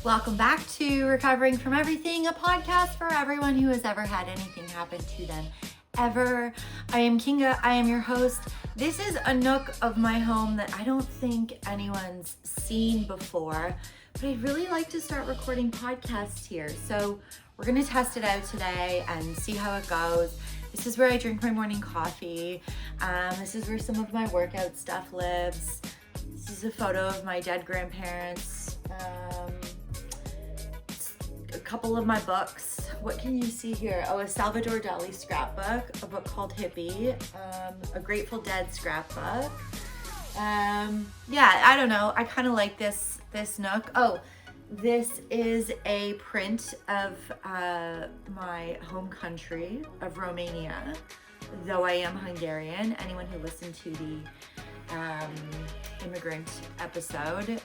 Welcome back to Recovering from Everything, a podcast for everyone who has ever had anything happen to them ever. I am Kinga. I am your host. This is a nook of my home that I don't think anyone's seen before, but I'd really like to start recording podcasts here. So we're going to test it out today and see how it goes. This is where I drink my morning coffee. This is where some of my workout stuff lives. This is a photo of my dead grandparents. A couple of my books. What can you see here? Oh, a Salvador Dali scrapbook, a book called Hippie, a Grateful Dead scrapbook. Yeah, I don't know. I kind of like this nook. Oh, this is a print of my home country of Romania, though I am Hungarian. Anyone who listened to the immigrant episode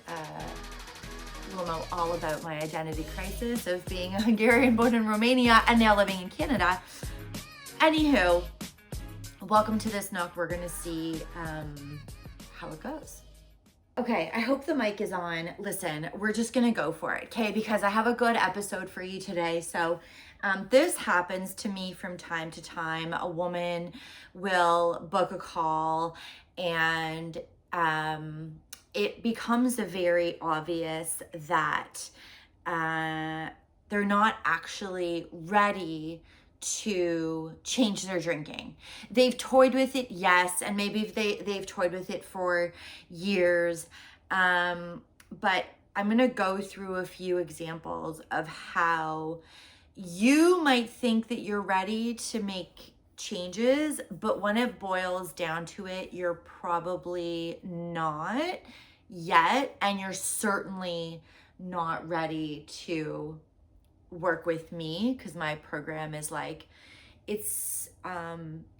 will know all about my identity crisis of being a Hungarian born in Romania and now living in Canada. Anywho, welcome to this nook. We're gonna see how it goes. Okay, I hope the mic is on. Listen, we're just gonna go for it, okay? Because I have a good episode for you today. So this happens to me from time to time. A woman will book a call and it becomes very obvious that they're not actually ready to change their drinking. They've toyed with it, yes, and maybe they've toyed with it for years, but I'm gonna go through a few examples of how you might think that you're ready to make changes, but when it boils down to it, you're probably not yet, and you're certainly not ready to work with me because my program is like, it's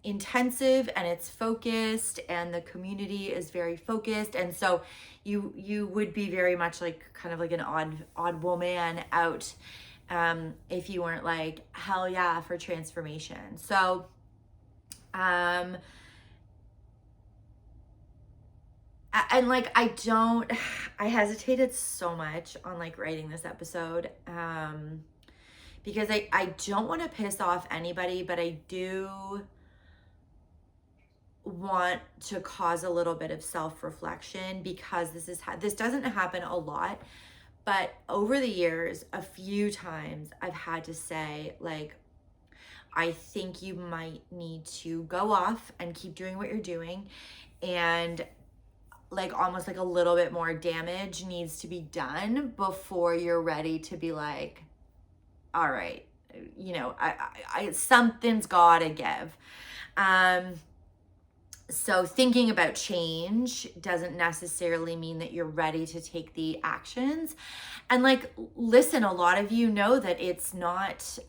intensive and it's focused and the community is very focused, and so you would be very much like kind of like an odd woman out if you weren't like hell yeah for transformation. So and like I hesitated so much on like writing this episode because I don't want to piss off anybody, but I do want to cause a little bit of self-reflection because this doesn't happen a lot, but over the years a few times I've had to say like, I think you might need to go off and keep doing what you're doing, and like almost like a little bit more damage needs to be done before you're ready to be like, all right, you know, I something's gotta give. So thinking about change doesn't necessarily mean that you're ready to take the actions. And like, listen, a lot of you know that it's not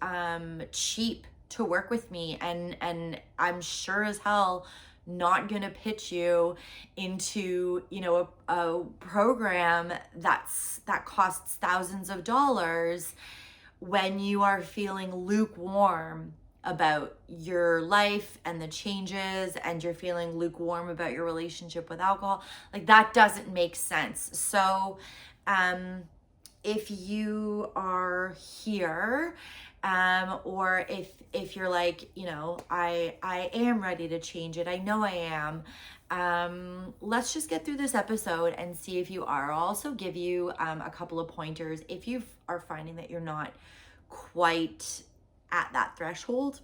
cheap to work with me, and I'm sure as hell not gonna pitch you into, you know, a program that costs thousands of dollars when you are feeling lukewarm about your life and the changes, and you're feeling lukewarm about your relationship with alcohol. Like, that doesn't make sense. So if you are here, or if you're like, you know, I am ready to change it, I know I am, let's just get through this episode and see if you are. I'll also give you a couple of pointers if you are finding that you're not quite at that threshold.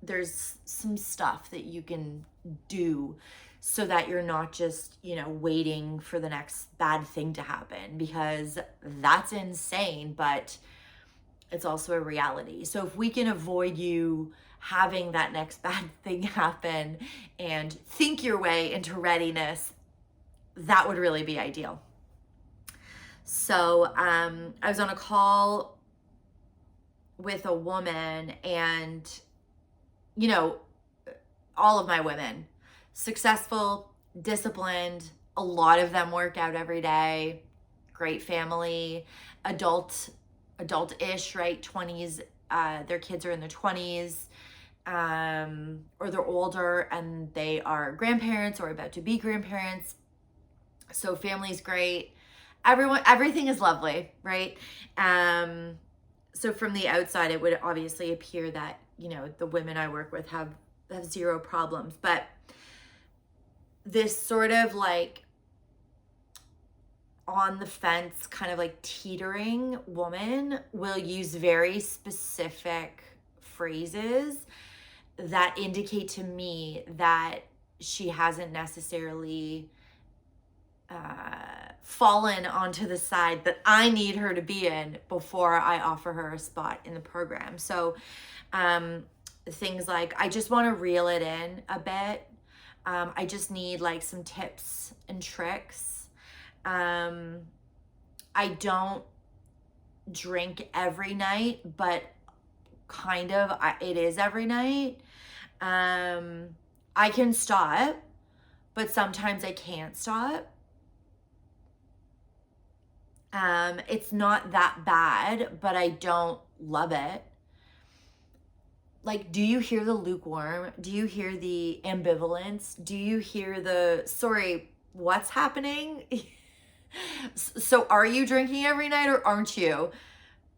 There's some stuff that you can do so that you're not just, you know, waiting for the next bad thing to happen, because that's insane, but it's also a reality. So if we can avoid you having that next bad thing happen and think your way into readiness, that would really be ideal. So I was on a call with a woman, and, you know, all of my women, successful, disciplined, a lot of them work out every day, great family, adult-ish, right? 20s, their kids are in their 20s, or they're older and they are grandparents or about to be grandparents. So family's great. everything is lovely, right? So from the outside, it would obviously appear that, the women I work with have zero problems, but this sort of like on the fence, kind of like teetering woman will use very specific phrases that indicate to me that she hasn't necessarily fallen onto the side that I need her to be in before I offer her a spot in the program. So things like, I just want to reel it in a bit. I just need like some tips and tricks. I don't drink every night, but kind of it is every night. I can stop, but sometimes I can't stop. It's not that bad, but I don't love it. Like, do you hear the lukewarm? Do you hear the ambivalence? Do you hear the, sorry, what's happening? So are you drinking every night or aren't you?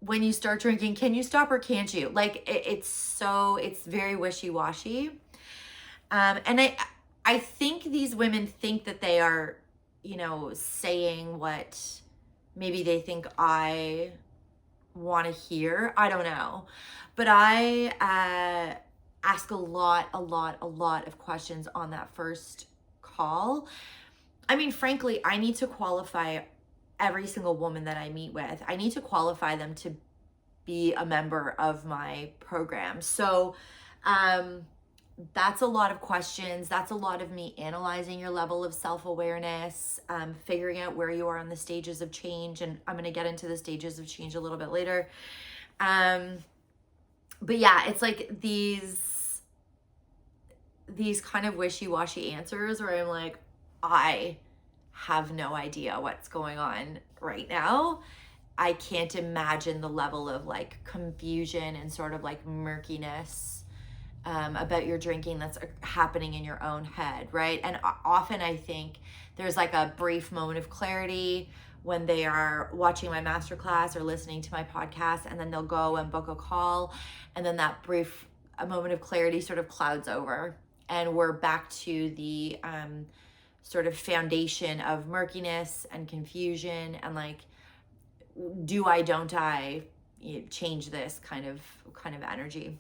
When you start drinking, can you stop or can't you? Like, it's very wishy-washy. And I think these women think that they are, saying what maybe they think I want to hear. I don't know. But I ask a lot of questions on that first call. I mean, frankly, I need to qualify every single woman that I meet with. I need to qualify them to be a member of my program. So that's a lot of questions. That's a lot of me analyzing your level of self-awareness, figuring out where you are on the stages of change. And I'm going to get into the stages of change a little bit later. But yeah, it's like these kind of wishy-washy answers where I'm like, I have no idea what's going on right now. I can't imagine the level of like confusion and sort of like murkiness about your drinking that's happening in your own head, right? And often I think there's like a brief moment of clarity when they are watching my masterclass or listening to my podcast, and then they'll go and book a call, and then that brief moment of clarity sort of clouds over, and we're back to the sort of foundation of murkiness and confusion and like, do I, don't I, change this kind of energy.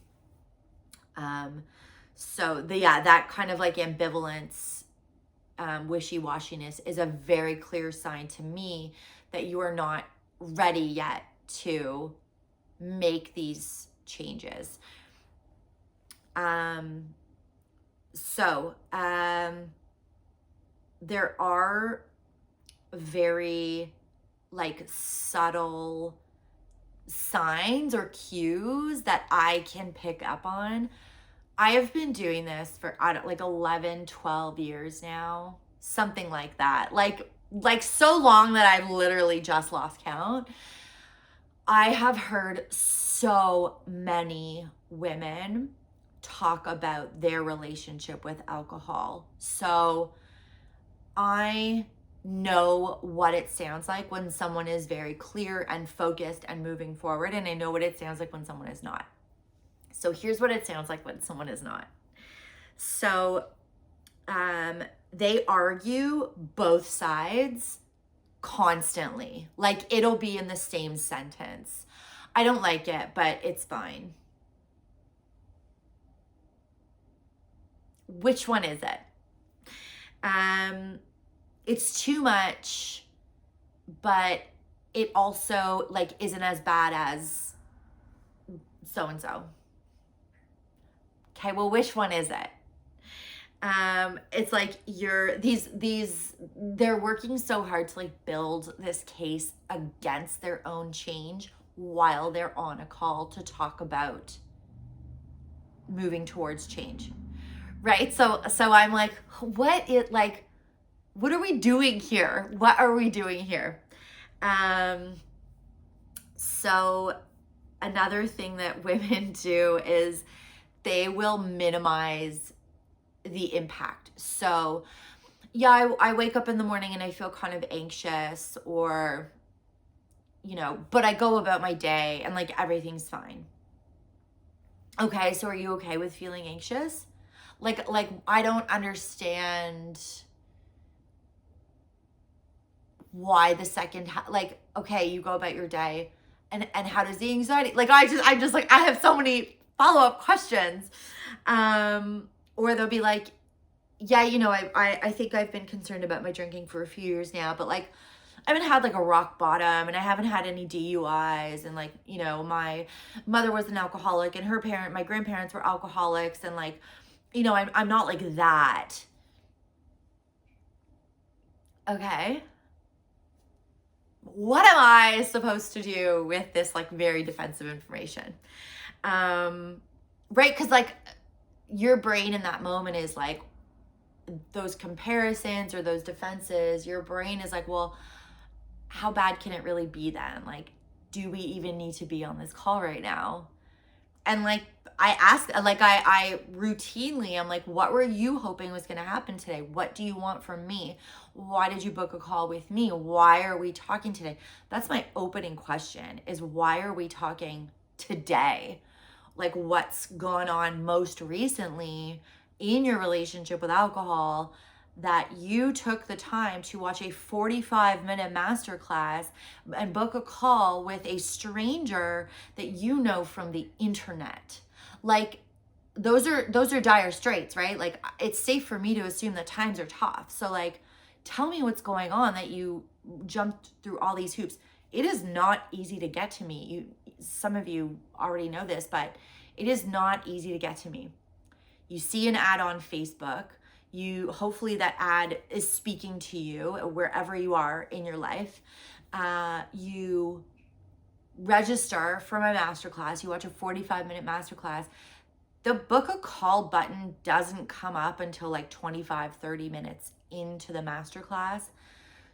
So that kind of like ambivalence, wishy-washiness is a very clear sign to me that you are not ready yet to make these changes. There are very like subtle signs or cues that I can pick up on. I have been doing this for like 11, 12 years now, something like that. Like so long that I've literally just lost count. I have heard so many women talk about their relationship with alcohol. So I know what it sounds like when someone is very clear and focused and moving forward, and I know what it sounds like when someone is not. So here's what it sounds like when someone is not. So they argue both sides constantly. Like, it'll be in the same sentence. I don't like it, but it's fine. Which one is it? It's too much, but it also like isn't as bad as so-and-so. Okay, well, which one is it? It's like they're working so hard to like build this case against their own change while they're on a call to talk about moving towards change. Right? So I'm like, what are we doing here? What are we doing here? So another thing that women do is they will minimize the impact. So yeah, I wake up in the morning and I feel kind of anxious, or, but I go about my day and like everything's fine. Okay, so are you okay with feeling anxious? Like I don't understand why the second, like, okay, you go about your day, and how does the anxiety, like, I'm just like, I have so many follow-up questions. Or they'll be like, yeah, I think I've been concerned about my drinking for a few years now, but like, I haven't had like a rock bottom, and I haven't had any DUIs, and like, my mother was an alcoholic, and my grandparents were alcoholics, and like, I'm not like that. Okay. What am I supposed to do with this like very defensive information? Right? Because like your brain in that moment is like, those comparisons or those defenses, your brain is like, well, how bad can it really be then? Like, do we even need to be on this call right now? And like, I ask, like, I routinely, I'm like, what were you hoping was going to happen today? What do you want from me? Why did you book a call with me? Why are we talking today? That's my opening question, is why are we talking today? Like, what's gone on most recently in your relationship with alcohol that you took the time to watch a 45-minute masterclass and book a call with a stranger that you know from the internet? Like, those are dire straits, right? Like, it's safe for me to assume that times are tough. So like, tell me what's going on that you jumped through all these hoops. It is not easy to get to me. Some of you already know this, but it is not easy to get to me. You see an ad on Facebook. Hopefully that ad is speaking to you wherever you are in your life. You register for my masterclass. You watch a 45-minute masterclass. The book a call button doesn't come up until like 25, 30 minutes into the masterclass.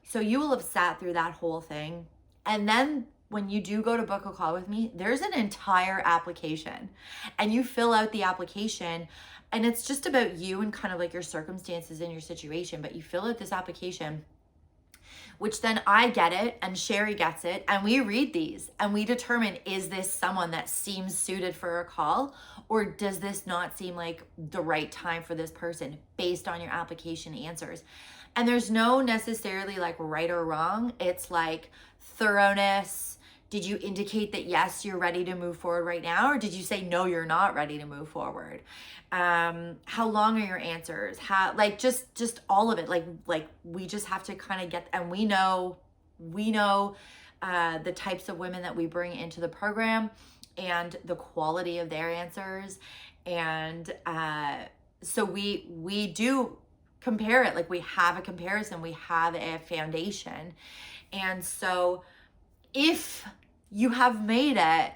So you will have sat through that whole thing. And then when you do go to book a call with me, there's an entire application, and you fill out the application, and it's just about you and kind of like your circumstances and your situation. But you fill out this application, which then I get it and Sherry gets it, and we read these and we determine, is this someone that seems suited for a call, or does this not seem like the right time for this person based on your application answers? And there's no necessarily like right or wrong. It's like thoroughness. Did you indicate that yes, you're ready to move forward right now? Or did you say no, you're not ready to move forward? How long are your answers? How, like, just all of it. Like we just have to kind of get, and we know the types of women that we bring into the program and the quality of their answers. And so we do compare it. Like, we have a comparison, we have a foundation. And so if you have made it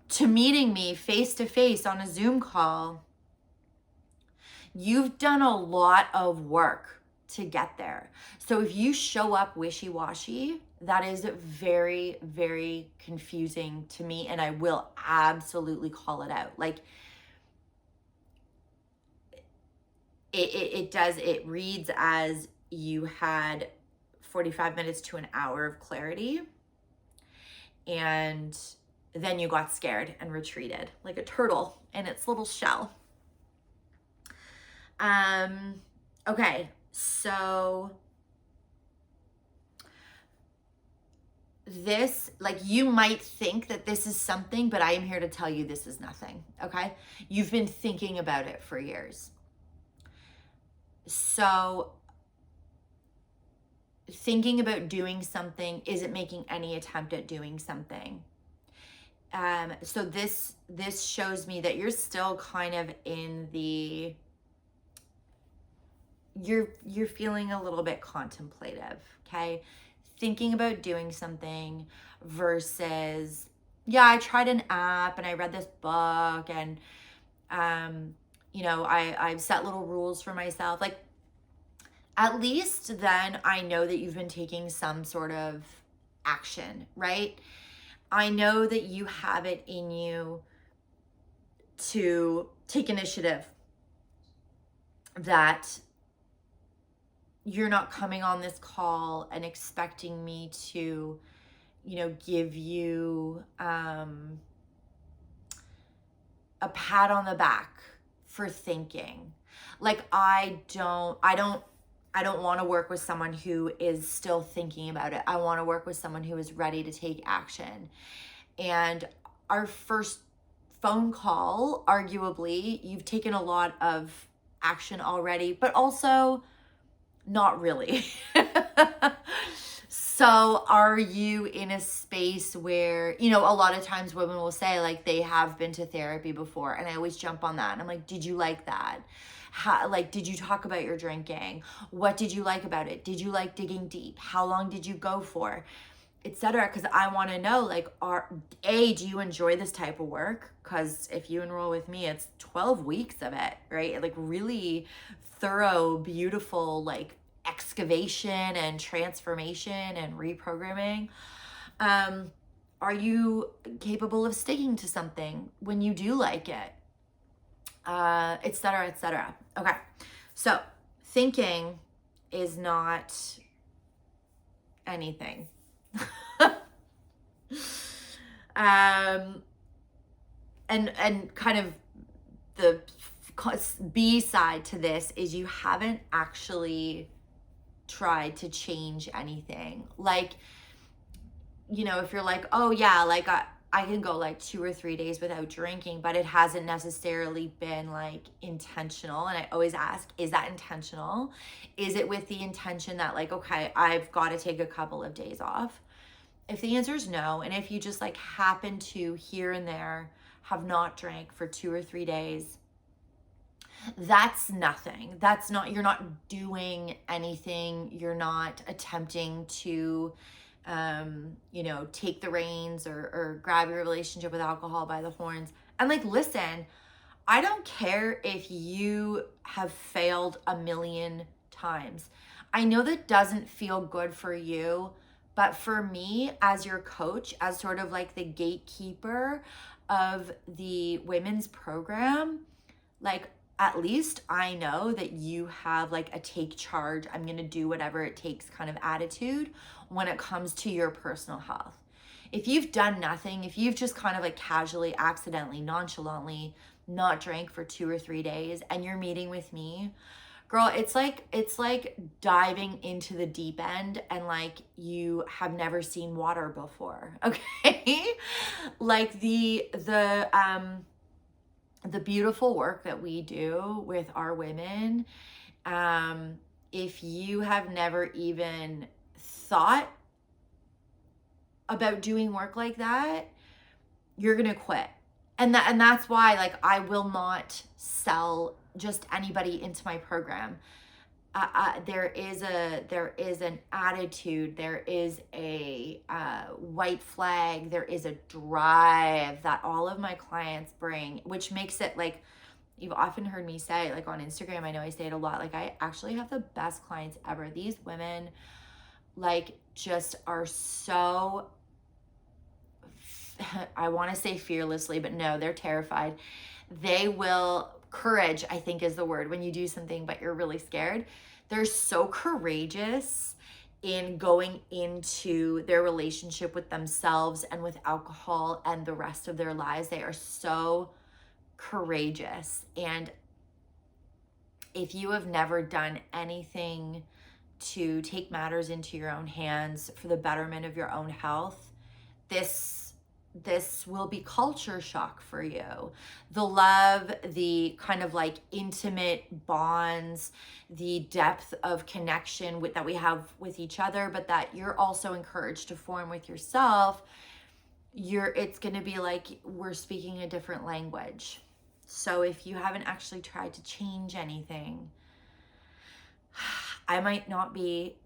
to meeting me face to face on a Zoom call, you've done a lot of work to get there. So if you show up wishy-washy, that is very, very confusing to me, and I will absolutely call it out. Like, it reads as you had 45 minutes to an hour of clarity, and then you got scared and retreated like a turtle in its little shell. Okay, so this, like, you might think that this is something, but I am here to tell you this is nothing, okay? You've been thinking about it for years. So thinking about doing something isn't making any attempt at doing something. So this shows me that you're still kind of in the, you're feeling a little bit contemplative, okay? Thinking about doing something versus, yeah, I tried an app and I read this book, and I've set little rules for myself. Like, at least then I know that you've been taking some sort of action, right? I know that you have it in you to take initiative, that you're not coming on this call and expecting me to, give you a pat on the back for thinking. Like I don't want to work with someone who is still thinking about it. I want to work with someone who is ready to take action. And our first phone call, arguably, you've taken a lot of action already, but also not really. So are you in a space where, a lot of times women will say like they have been to therapy before, and I always jump on that. And I'm like, did you like that? Did you talk about your drinking? What did you like about it? Did you like digging deep? How long did you go for? Etc. Because I want to know, like, do you enjoy this type of work? Because if you enroll with me, it's 12 weeks of it, right? Like really thorough, beautiful, like excavation and transformation and reprogramming. Are you capable of sticking to something when you do like it? Etc. etc. Okay. So thinking is not anything. And kind of the B side to this is you haven't actually tried to change anything. Like, if you're like, oh yeah, like I can go like 2 or 3 days without drinking, but it hasn't necessarily been like intentional. And I always ask, is that intentional? Is it with the intention that like, okay, I've got to take a couple of days off? If the answer is no, and if you just like happen to here and there have not drank for 2 or 3 days, that's nothing. That's not, you're not doing anything. You're not attempting to, take the reins or grab your relationship with alcohol by the horns. And like, listen, I don't care if you have failed a million times. I know that doesn't feel good for you, but for me as your coach, as sort of like the gatekeeper of the women's program, like at least I know that you have like a take charge, I'm going to do whatever it takes kind of attitude when it comes to your personal health. If you've done nothing, if you've just kind of like casually, accidentally, nonchalantly not drank for 2 or 3 days and you're meeting with me, girl, it's like diving into the deep end and like you have never seen water before. Okay? Like the beautiful work that we do with our women, if you have never even thought about doing work like that, you're gonna quit. And that's why like I will not sell just anybody into my program. There is an attitude, there is a white flag, there is a drive that all of my clients bring, which makes it like, you've often heard me say, like on Instagram, I know I say it a lot, like I actually have the best clients ever. These women like just are so, I want to say fearlessly, but no, they're terrified. They will, courage, I think is the word, when you do something but you're really scared. They're so courageous in going into their relationship with themselves and with alcohol and the rest of their lives. They are so courageous. And if you have never done anything to take matters into your own hands for the betterment of your own health, this will be culture shock for you. The love, the kind of like intimate bonds, the depth of connection that we have with each other, but that you're also encouraged to form with yourself, it's going to be like we're speaking a different language. So if you haven't actually tried to change anything, I might not be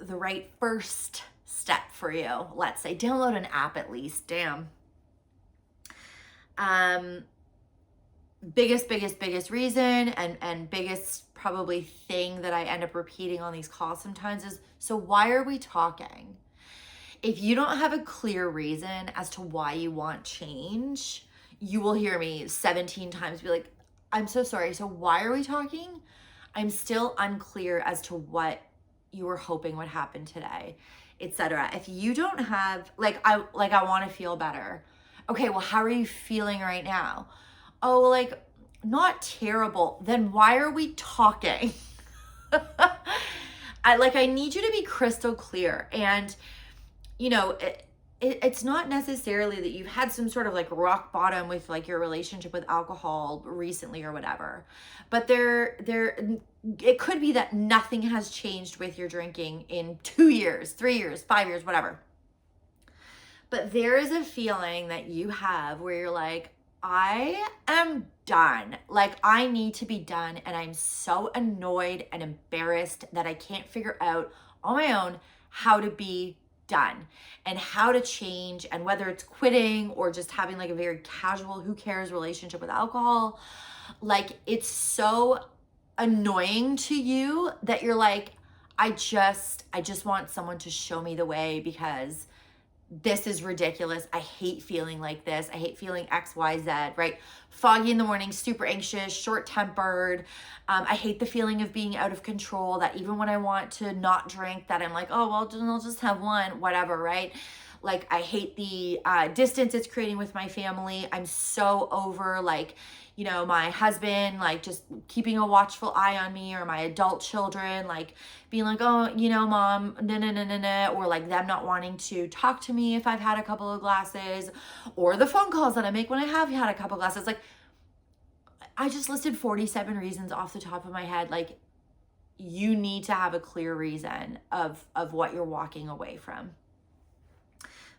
the right first step for you. Let's say download an app at least. Damn. Biggest reason and biggest probably thing that I end up repeating on these calls sometimes is, so why are we talking? If you don't have a clear reason as to why you want change, you will hear me 17 times be like, I'm so sorry. So why are we talking? I'm still unclear as to what you were hoping would happen today, etc. If you don't have I want to feel better. Okay, well, how are you feeling right now? Oh, like not terrible. Then why are we talking? I need you to be crystal clear. And it's not necessarily that you've had some sort of like rock bottom with like your relationship with alcohol recently or whatever, but it could be that nothing has changed with your drinking in 2 years, 3 years, 5 years, whatever. But there is a feeling that you have where you're like, I am done. Like, I need to be done. And I'm so annoyed and embarrassed that I can't figure out on my own how to be done and how to change. And whether it's quitting or just having like a very casual, who cares relationship with alcohol, like it's so annoying to you that you're like, I just want someone to show me the way because this is ridiculous. I hate feeling like this. I hate feeling X, Y, Z, right? Foggy in the morning, super anxious, short-tempered. I hate the feeling of being out of control, that even when I want to not drink, that I'm like, oh, well, I'll just have one, whatever, right? Like, I hate the distance it's creating with my family. I'm so over, my husband, like, just keeping a watchful eye on me, or my adult children, like, being like, oh, mom, no, or like them not wanting to talk to me if I've had a couple of glasses, or the phone calls that I make when I have had a couple of glasses. Like, I just listed 47 reasons off the top of my head. Like, you need to have a clear reason of what you're walking away from.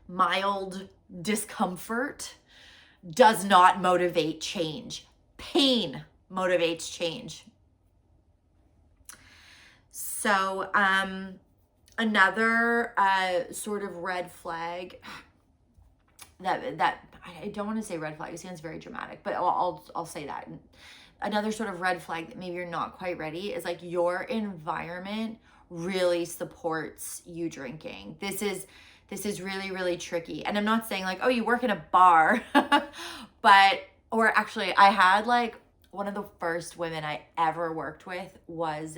Mild discomfort does not motivate change. Pain motivates change. So another sort of red flag that I don't want to say red flag, it sounds very dramatic, but I'll say that. Another sort of red flag that maybe you're not quite ready is like your environment really supports you drinking. This is really, really tricky. And I'm not saying like, oh, you work in a bar, or actually I had like one of the first women I ever worked with was,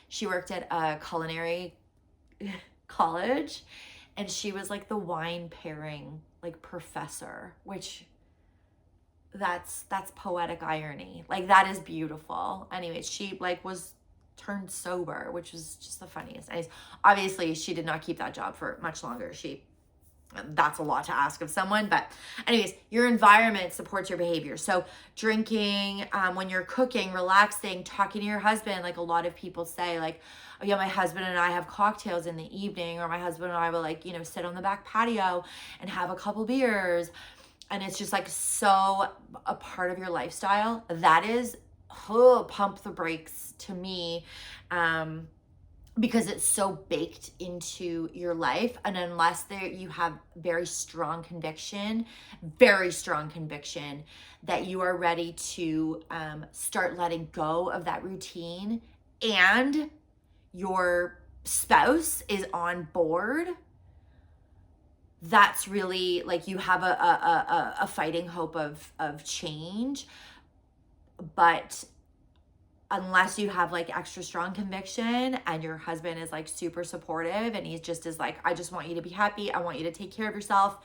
she worked at a culinary college, and she was like the wine pairing like professor, which that's poetic irony. Like, that is beautiful. Anyways, she like was turned sober, which was just the funniest. Anyways, obviously she did not keep that job for much longer. That's a lot to ask of someone, but anyways, your environment supports your behavior. So drinking, when you're cooking, relaxing, talking to your husband, like a lot of people say like, oh yeah, my husband and I have cocktails in the evening, or my husband and I will like, sit on the back patio and have a couple beers. And it's just like so a part of your lifestyle. That is, pump the brakes to me. Because it's so baked into your life. And unless you have very strong conviction that you are ready to start letting go of that routine, and your spouse is on board, that's really like you have a fighting hope of change. But unless you have like extra strong conviction and your husband is like super supportive and he's just is like, I just want you to be happy, I want you to take care of yourself,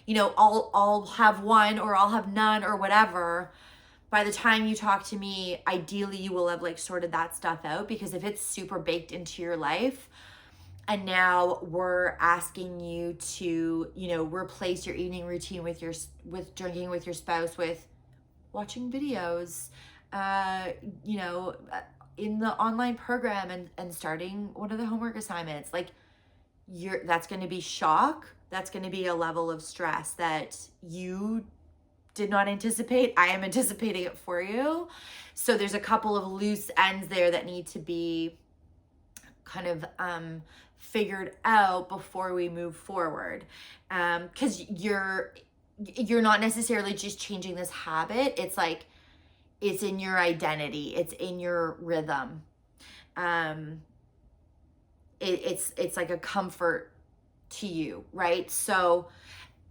I'll have one or I'll have none or whatever. By the time you talk to me, ideally you will have like sorted that stuff out, because if it's super baked into your life and now we're asking you to, replace your evening routine with drinking with your spouse with watching videos, in the online program and starting one of the homework assignments, like that's going to be shock. That's going to be a level of stress that you did not anticipate. I am anticipating it for you. So there's a couple of loose ends there that need to be kind of figured out before we move forward. 'Cause you're not necessarily just changing this habit. It's like, it's in your identity. It's in your rhythm. It's like a comfort to you, right? So,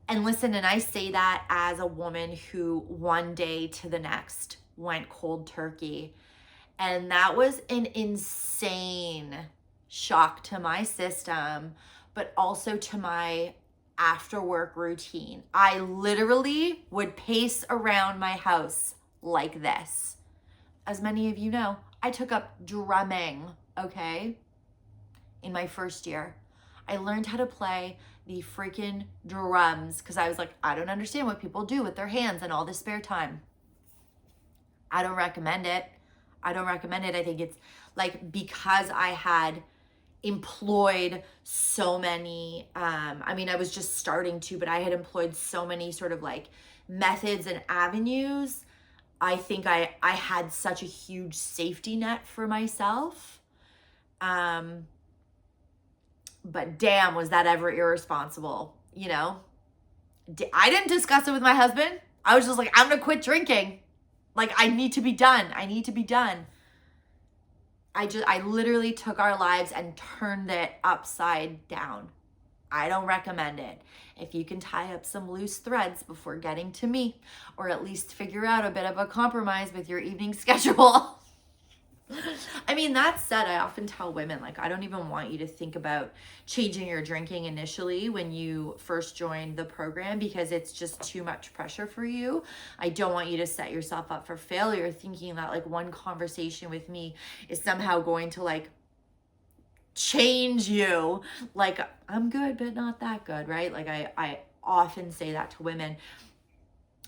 and listen, and I say that as a woman who one day to the next went cold turkey And that was an insane shock to my system, but also to my after work routine. I literally would pace around my house like this. As many of you know, I took up drumming, okay, in my first year. I learned how to play the freaking drums because I was like, I don't understand what people do with their hands and all this spare time. I don't recommend it. I don't recommend it. I think it's like, because I had employed so many, I was just starting to, but I had employed so many sort of like methods and avenues. I think I had such a huge safety net for myself. But damn, was that ever irresponsible, you know? I didn't discuss it with my husband. I was just like, I'm gonna quit drinking. Like, I need to be done. I need to be done. I literally took our lives and turned it upside down. I don't recommend it. If you can tie up some loose threads before getting to me, or at least figure out a bit of a compromise with your evening schedule. I mean, that said, I often tell women, like, I don't even want you to think about changing your drinking initially when you first join the program, because it's just too much pressure for you. I don't want you to set yourself up for failure thinking that like one conversation with me is somehow going to like change you. Like, I'm good, but not that good, right? Like I often say that to women.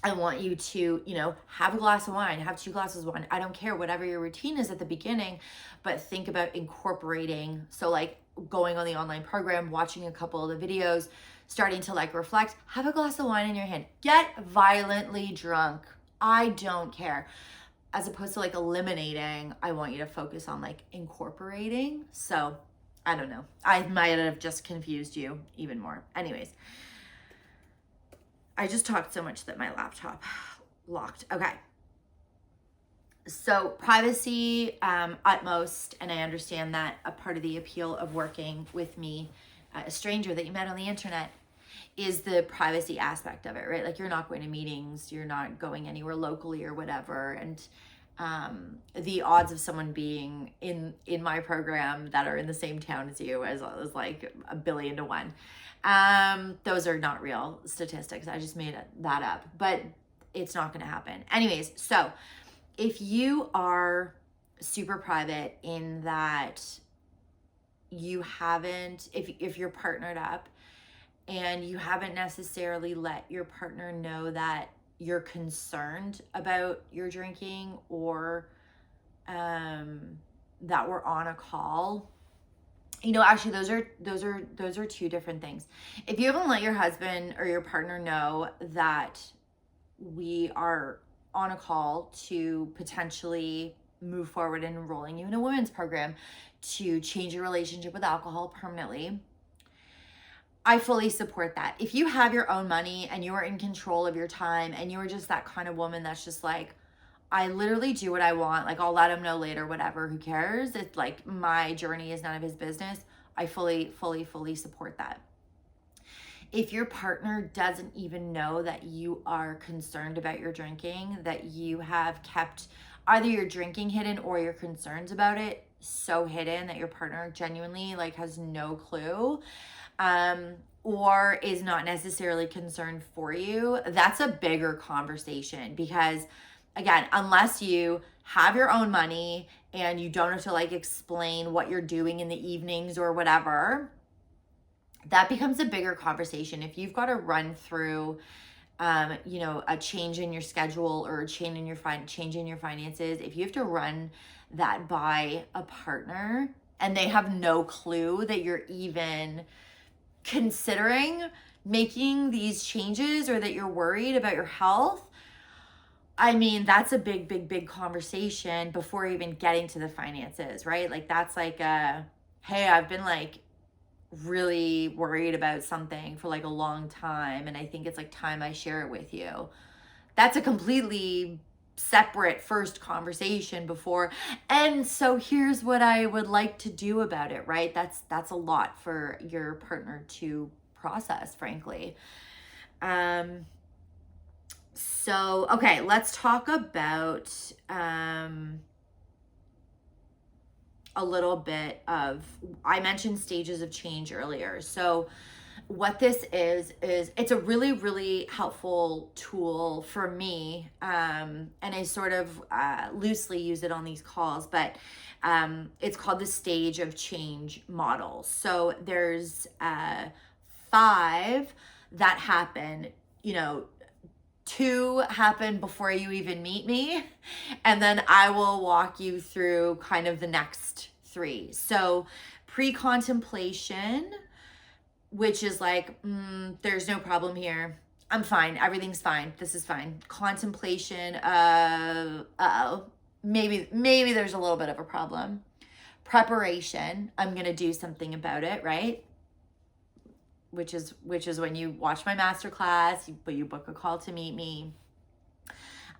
I want you to, have a glass of wine, have 2 glasses of wine. I don't care, whatever your routine is at the beginning, but think about incorporating. So like going on the online program, watching a couple of the videos, starting to like reflect, have a glass of wine in your hand, get violently drunk. I don't care. As opposed to like eliminating, I want you to focus on like incorporating. So I don't know. I might have just confused you even more. Anyways. I just talked so much that my laptop locked. Okay. So privacy, utmost, and I understand that a part of the appeal of working with me, a stranger that you met on the internet, is the privacy aspect of it, right? Like, you're not going to meetings, you're not going anywhere locally or whatever. And the odds of someone being in my program that are in the same town as you is like 1,000,000,000 to 1. Those are not real statistics. I just made that up, but it's not going to happen. Anyways, so if you are super private in that you haven't, if you're partnered up and you haven't necessarily let your partner know that you're concerned about your drinking, or that we're on a call, actually those are 2 different things. If you haven't let your husband or your partner know that we are on a call to potentially move forward in enrolling you in a women's program to change your relationship with alcohol permanently, I fully support that. If you have your own money and you are in control of your time and you're just that kind of woman that's just like, I literally do what I want, like, I'll let him know later, whatever, who cares? It's like, my journey is none of his business. I fully support that. If your partner doesn't even know that you are concerned about your drinking, that you have kept either your drinking hidden or your concerns about it so hidden that your partner genuinely like has no clue, or is not necessarily concerned for you, that's a bigger conversation. Because again, unless you have your own money and you don't have to like explain what you're doing in the evenings or whatever, that becomes a bigger conversation. If you've got to run through, a change in your schedule or a change in your finances, if you have to run that by a partner and they have no clue that you're even considering making these changes or that you're worried about your health, I mean, that's a big conversation before even getting to the finances, right? Like, that's like hey, I've been like really worried about something for like a long time, and I think it's like time I share it with you. That's a completely separate first conversation before, and so here's what I would like to do about it, right? That's a lot for your partner to process, frankly. So, okay, let's talk about a little bit of, I mentioned stages of change earlier. So what this is it's a really, really helpful tool for me. And I sort of loosely use it on these calls, but it's called the stage of change model. So there's 5 that happen, 2 happen before you even meet me, and then I will walk you through kind of the next 3. So pre-contemplation, which is like, there's no problem here. I'm fine. Everything's fine. This is fine. Contemplation, uh-oh, maybe there's a little bit of a problem. Preparation, I'm going to do something about it, right? Which is when you watch my masterclass, you book a call to meet me,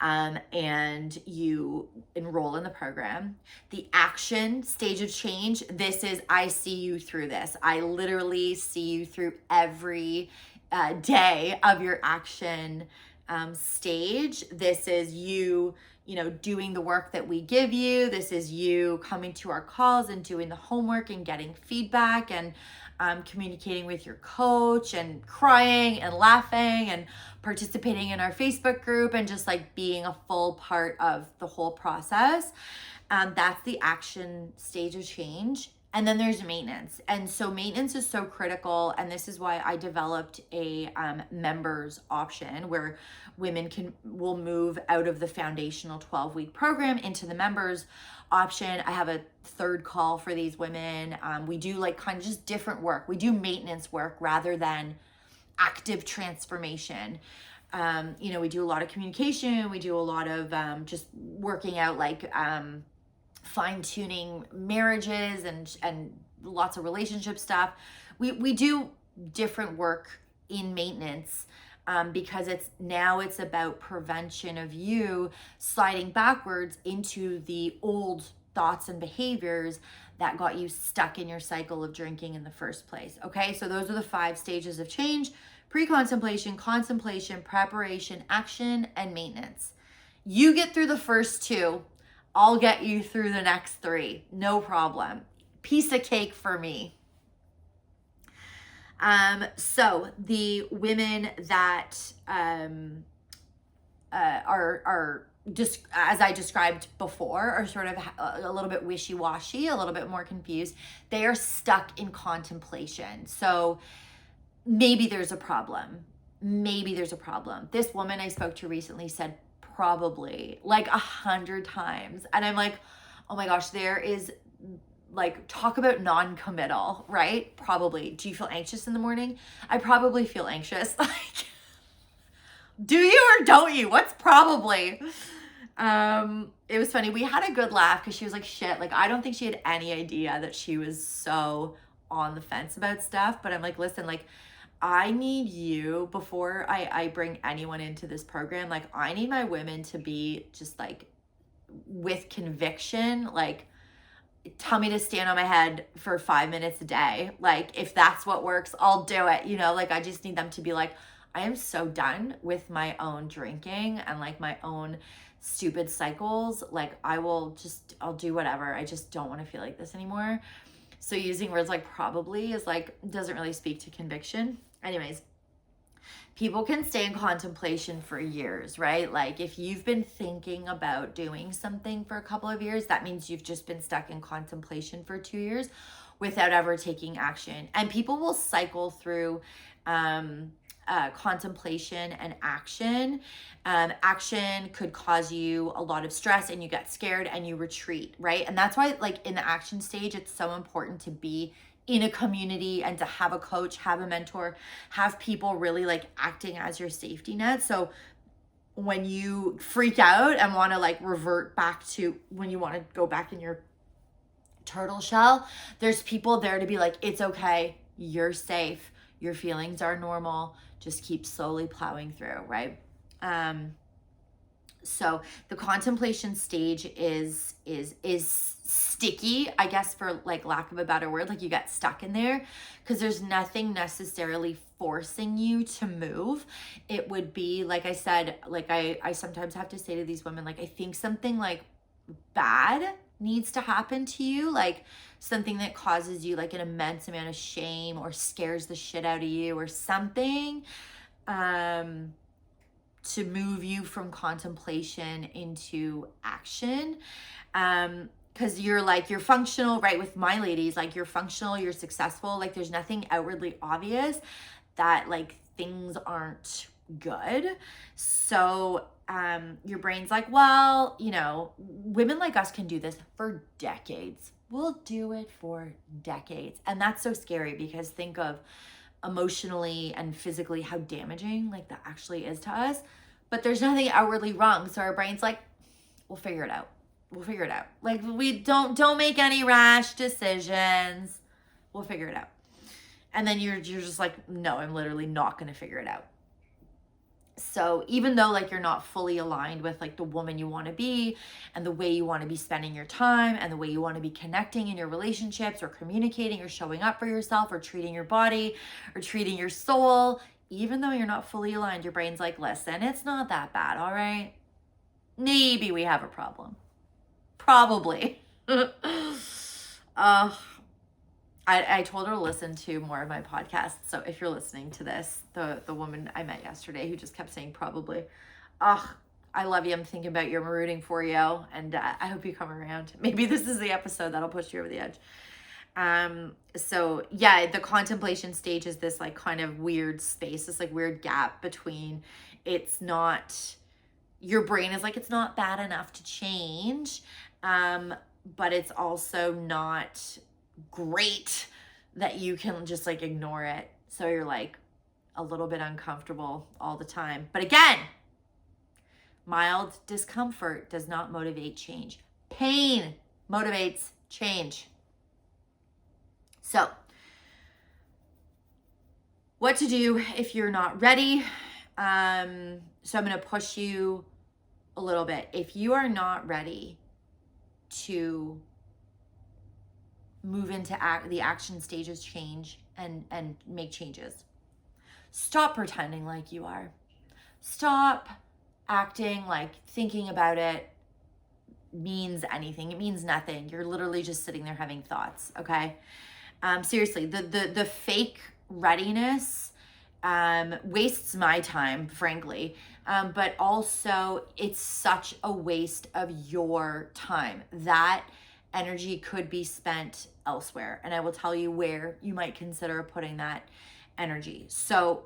and you enroll in the program. The action stage of change, this is, I see you through this. I literally see you through every day of your action stage. This is you, doing the work that we give you. This is you coming to our calls and doing the homework and getting feedback and communicating with your coach and crying and laughing and participating in our Facebook group and just like being a full part of the whole process. That's the action stage of change. And then there's maintenance. And so maintenance is so critical. And this is why I developed a members option where women will move out of the foundational 12-week program into the members option. I have a 3rd call for these women. We do like kind of just different work. We do maintenance work rather than active transformation. We do a lot of communication. We do a lot of just working out like fine-tuning marriages and lots of relationship stuff. We do different work in maintenance because it's about prevention of you sliding backwards into the old thoughts and behaviors that got you stuck in your cycle of drinking in the first place. Okay, so those are the 5 stages of change: pre-contemplation, contemplation, preparation, action, and maintenance. You get through the first 2, I'll get you through the next 3. No problem. Piece of cake for me. So the women that are just, as I described before, are sort of a little bit wishy-washy, a little bit more confused. They are stuck in contemplation. So maybe there's a problem. This woman I spoke to recently said probably like 100 times. And I'm like, oh my gosh, there is like, talk about non-committal, right? Probably. Do you feel anxious in the morning? I probably feel anxious. Like, do you or don't you? What's probably? It was funny. We had a good laugh because she was like, shit, like, I don't think she had any idea that she was so on the fence about stuff. But I'm like, listen, like, I need you, before I bring anyone into this program, like, I need my women to be just like with conviction, like, tell me to stand on my head for 5 minutes a day. Like, if that's what works, I'll do it. Like, I just need them to be like, I am so done with my own drinking and like my own stupid cycles. Like, I'll do whatever. I just don't want to feel like this anymore. So using words like probably is like, doesn't really speak to conviction. Anyways, people can stay in contemplation for years, right? Like, if you've been thinking about doing something for a couple of years, that means you've just been stuck in contemplation for 2 years without ever taking action. And people will cycle through contemplation and action. Action could cause you a lot of stress and you get scared and you retreat, right? And that's why, like, in the action stage, it's so important to be in a community and to have a coach, have a mentor, have people really like acting as your safety net. So when you freak out and want to like revert back to when you want to go back in your turtle shell, there's people there to be like, it's okay, you're safe, your feelings are normal, just keep slowly plowing through, right? So the contemplation stage is sticky, I guess, for like lack of a better word. Like, you get stuck in there because there's nothing necessarily forcing you to move. It would be, like I said, like I sometimes have to say to these women, like, I think something like bad needs to happen to you, like something that causes you like an immense amount of shame or scares the shit out of you or something, to move you from contemplation into action. Because you're functional, right? With my ladies, like you're functional, you're successful, like there's nothing outwardly obvious that like things aren't good. So your brain's like, well, women like us can do this for decades. We'll do it for decades. And that's so scary, because think of emotionally and physically how damaging like that actually is to us. But there's nothing outwardly wrong. So our brain's like, we'll figure it out. We'll figure it out. Like we don't make any rash decisions. We'll figure it out. And then you're just like, no, I'm literally not going to figure it out. So even though like you're not fully aligned with like the woman you want to be and the way you want to be spending your time and the way you want to be connecting in your relationships or communicating or showing up for yourself or treating your body or treating your soul, even though you're not fully aligned, your brain's like, listen, it's not that bad, all right? Maybe we have a problem. Probably. I told her to listen to more of my podcasts. So if you're listening to this, the woman I met yesterday who just kept saying probably, I love you. I'm thinking about you. I'm rooting for you. And I hope you come around. Maybe this is the episode that'll push you over the edge. So yeah, the contemplation stage is this like kind of weird space, this like weird gap between your brain is like, it's not bad enough to change. But it's also not great that you can just like ignore it. So you're like a little bit uncomfortable all the time. But again, mild discomfort does not motivate change. Pain motivates change. So what to do if you're not ready? So I'm going to push you a little bit. If you are not ready to move into the action stages, change and make changes, stop pretending like you are. Stop acting like thinking about it means anything. It means nothing. You're literally just sitting there having thoughts, okay? Seriously, the fake readiness wastes my time, frankly. But also it's such a waste of your time. That energy could be spent elsewhere. And I will tell you where you might consider putting that energy. So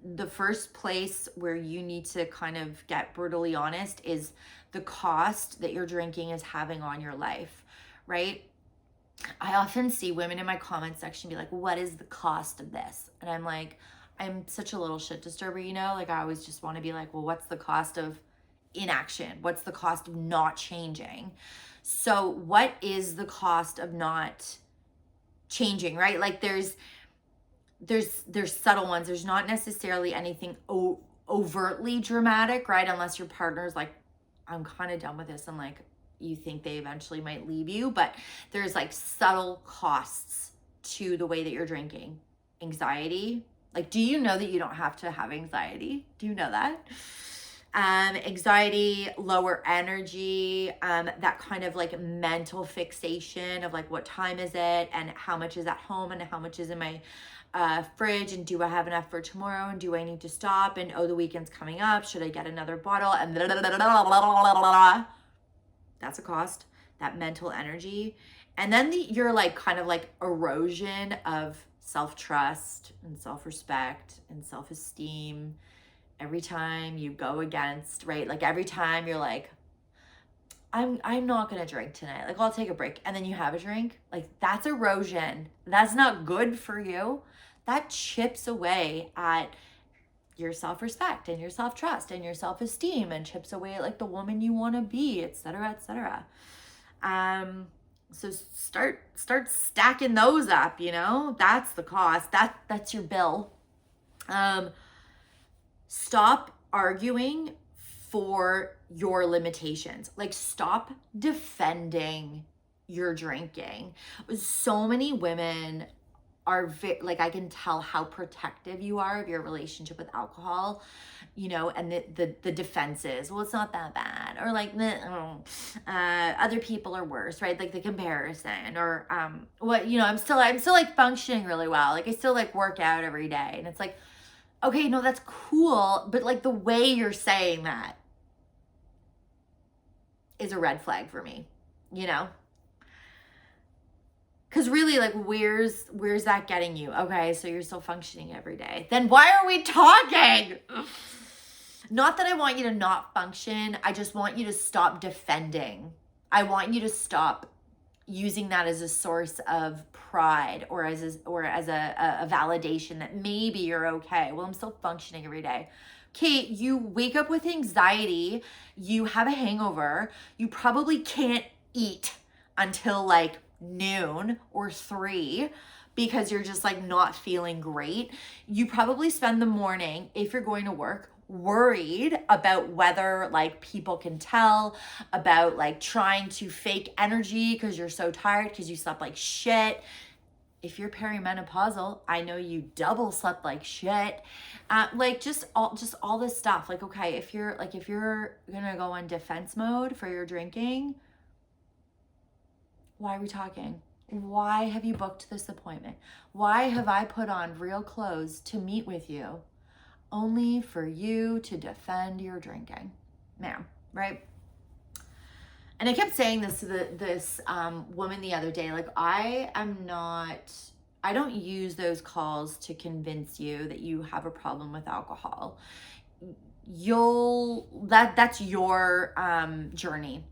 the first place where you need to kind of get brutally honest is the cost that your drinking is having on your life, right? I often see women in my comment section be like, what is the cost of this? And I'm like, I'm such a little shit disturber, like I always just want to be like, well, what's the cost of inaction? What's the cost of not changing? So what is the cost of not changing, right? Like there's subtle ones. There's not necessarily anything overtly dramatic, right? Unless your partner's like, I'm kind of done with this, and like you think they eventually might leave you. But there's like subtle costs to the way that you're drinking. Anxiety. Like, do you know that you don't have to have anxiety? Do you know that? Anxiety, lower energy, that kind of like mental fixation of like, what time is it and how much is at home and how much is in my fridge, and do I have enough for tomorrow, and do I need to stop, and the weekend's coming up, should I get another bottle, and blah, blah, blah, blah, blah, blah, blah. That's a cost, that mental energy. And then your like kind of like erosion of self-trust and self-respect and self-esteem every time you go against, right? Like every time you're like, I'm not gonna drink tonight, like I'll take a break, and then you have a drink, like that's erosion. That's not good for you. That chips away at your self-respect and your self-trust and your self-esteem, and chips away at like the woman you want to be, etc., etc. So start stacking those up, that's the cost. That's your bill. Stop arguing for your limitations. Like, stop defending your drinking. So many women like, I can tell how protective you are of your relationship with alcohol, and the defenses, well, it's not that bad, or like, other people are worse, right? Like the comparison, or I'm still like functioning really well. Like I still like work out every day, and it's like, okay, no, that's cool, but like the way you're saying that is a red flag for me, Because really, like, where's that getting you? Okay, so you're still functioning every day. Then why are we talking? Not that I want you to not function. I just want you to stop defending. I want you to stop using that as a source of pride, or as a validation that maybe you're okay. Well, I'm still functioning every day. Okay, you wake up with anxiety. You have a hangover. You probably can't eat until like noon or 3 because you're just like not feeling great. You probably spend the morning, if you're going to work, worried about whether like people can tell, about like trying to fake energy because you're so tired because you slept like shit. If you're perimenopausal, I know you double slept like shit. Like just all this stuff. Like, okay, if you're gonna go on defense mode for your drinking, why are we talking? Why have you booked this appointment? Why have I put on real clothes to meet with you only for you to defend your drinking? Ma'am, right? And I kept saying this to this woman the other day, like, I don't use those calls to convince you that you have a problem with alcohol. That's your journey.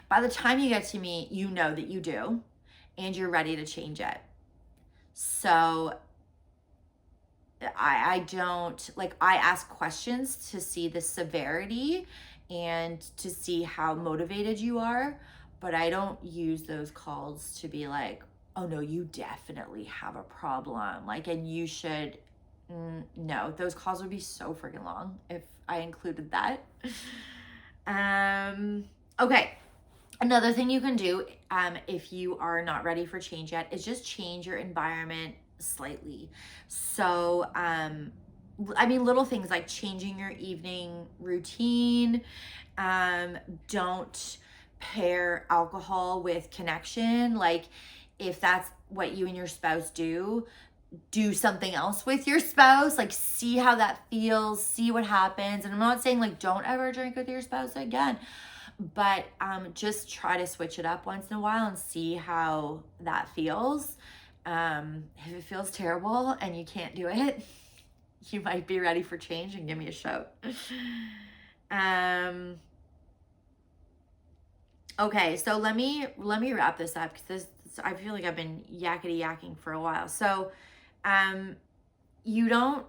By the time you get to me, you know that you do, and you're ready to change it. So I don't, like, I ask questions to see the severity and to see how motivated you are, but I don't use those calls to be like, oh no, you definitely have a problem, like, and you should. No, those calls would be so freaking long if I included that. Okay. Another thing you can do, if you are not ready for change yet, is just change your environment slightly. So, little things like changing your evening routine. Don't pair alcohol with connection. Like, if that's what you and your spouse do something else with your spouse. Like, see how that feels, see what happens. And I'm not saying like don't ever drink with your spouse again, but just try to switch it up once in a while and see how that feels. If it feels terrible and you can't do it, you might be ready for change and give me a shout. Okay, so let me wrap this up, because I feel like I've been yakety yakking for a while. So you don't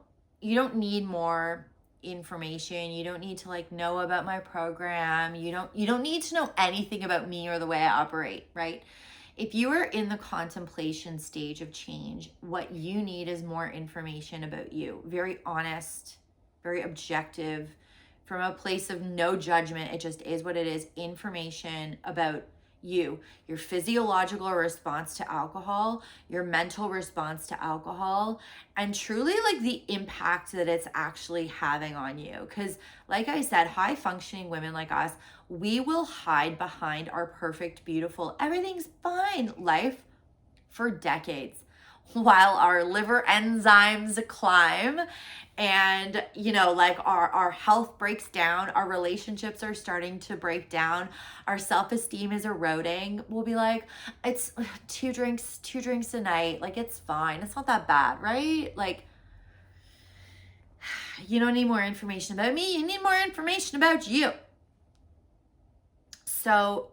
need more information. You don't need to like know about my program. You don't need to know anything about me or the way I operate, right? If you are in the contemplation stage of change, what you need is more information about you. Very honest, very objective, from a place of no judgment. It just is what it is. Information about you, your physiological response to alcohol, your mental response to alcohol, and truly like the impact that it's actually having on you. Because like I said, high functioning women like us, we will hide behind our perfect, beautiful, everything's fine life for decades, while our liver enzymes climb, and like our health breaks down, our relationships are starting to break down, our self-esteem is eroding. We'll be like, it's two drinks a night, like it's fine, it's not that bad, right? Like, you don't need more information about me, you need more information about you. So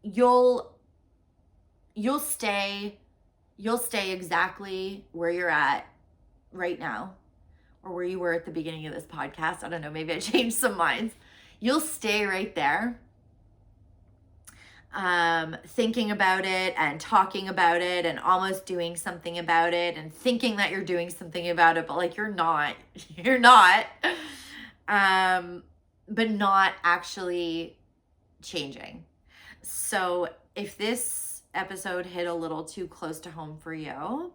you'll stay exactly where you're at right now, or where you were at the beginning of this podcast. I don't know, maybe I changed some minds. You'll stay right there, thinking about it and talking about it and almost doing something about it and thinking that you're doing something about it, but like you're not, but not actually changing. So if this episode hit a little too close to home for you?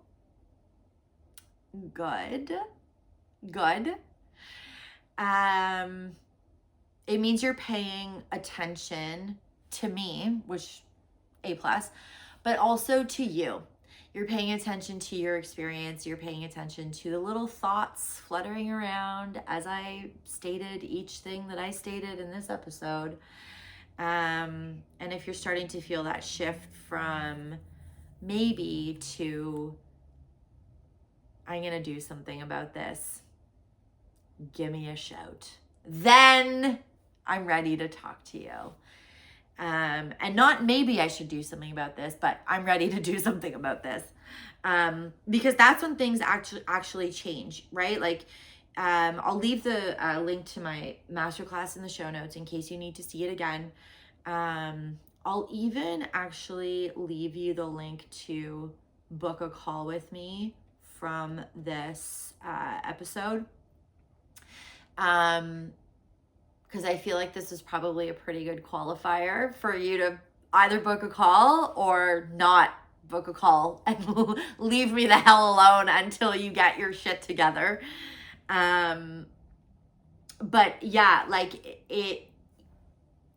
Good. It means you're paying attention to me, which A+, but also to you. You're paying attention to your experience. You're paying attention to the little thoughts fluttering around as I stated each thing that I stated in this episode. And if you're starting to feel that shift from maybe to, I'm going to do something about this, give me a shout. Then I'm ready to talk to you. And not maybe I should do something about this, but I'm ready to do something about this. Because that's when things actually change, right? Like, I'll leave the link to my masterclass in the show notes in case you need to see it again. I'll even actually leave you the link to book a call with me from this episode. Because I feel like this is probably a pretty good qualifier for you to either book a call or not book a call and leave me the hell alone until you get your shit together. But yeah, like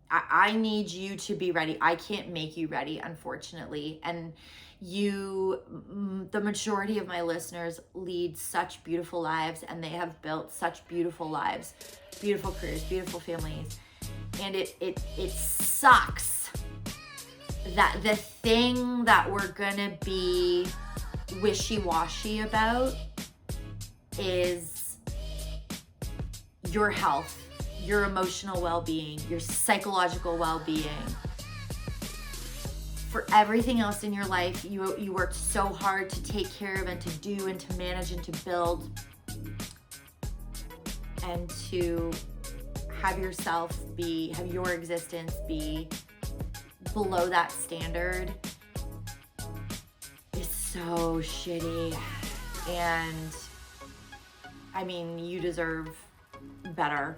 I need you to be ready. I can't make you ready, unfortunately. And the majority of my listeners lead such beautiful lives, and they have built such beautiful lives, beautiful careers, beautiful families. And it sucks that the thing that we're gonna be wishy-washy about is your health, your emotional well-being, your psychological well-being. For everything else in your life, you worked so hard to take care of and to do and to manage and to build, and to have your existence be below that standard is so shitty. And I mean, you deserve better.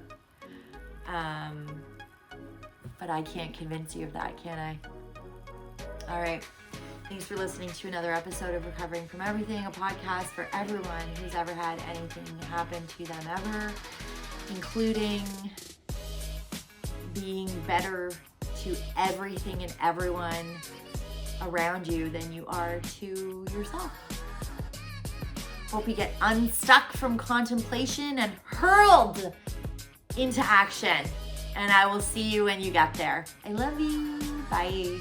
But I can't convince you of that, can I? All right. Thanks for listening to another episode of Recovering from Everything, a podcast for everyone who's ever had anything happen to them ever, including being better to everything and everyone around you than you are to yourself. Hope you get unstuck from contemplation and hurled into action. And I will see you when you get there. I love you. Bye.